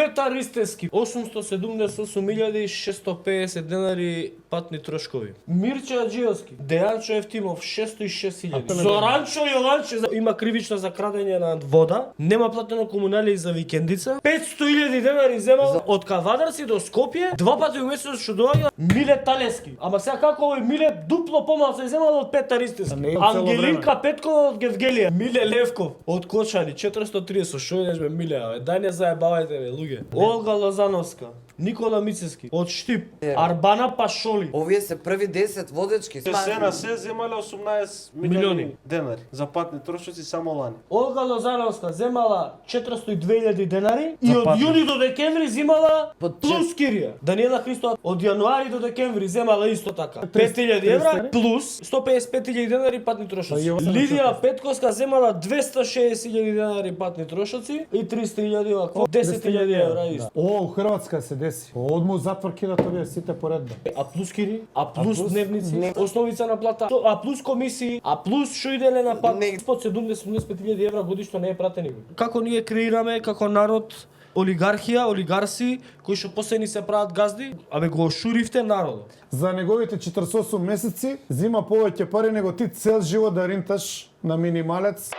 Петар Истески 878.650 денари патни трошкови. Мирче Аджиевски, Дејанчо Евтимов 606.000. Зоранчо Јованче има кривично за крадење на вода, нема платено комунали за викендица. 500.000 денари земал од Кавадарци до Скопје, два пати во месец што доаѓа Миле Талески. Ама сега како овој Миле дупло помалку земал од Петар Истески. Ангелинка Петкова од Гевгелија, Миле Левков од Кочани 430. Шо идеш бе Миле, бе? Дај не заебавајте бе луѓе. Олга Лозановска, Никола Мицески од Штип, Арбана Пашоли. Овие се први 10 водечки. Се на се земале 18 милиони денари за патни трошоци само лани. Олга Лозановска земала 402.000 денари и од јуни до декември земала плюс кирија. Даниела Христова од јануари до декември земала исто така 5.000 евра плюс 155.000 денари патни трошоци. Лидија Петковска земала 260.000 денари патни трошоци и 300.000 овакво 10.000 евра исто. О, у Хрватска се деси. Одмо затвор кидат овие сите поредба. А плюс кири, а плюс дневници, основица на плата, а плюс комисии, а плюс шо иделе на пат под 70-75.000 евра годишно не е пратен никој. Како ние креираме како народ олигархија, олигарси кои што после ни се прават газди, абе го ошуривте народот. За неговите 48 месеци зима повеќе пари него ти цел живот да ринташ на минималец.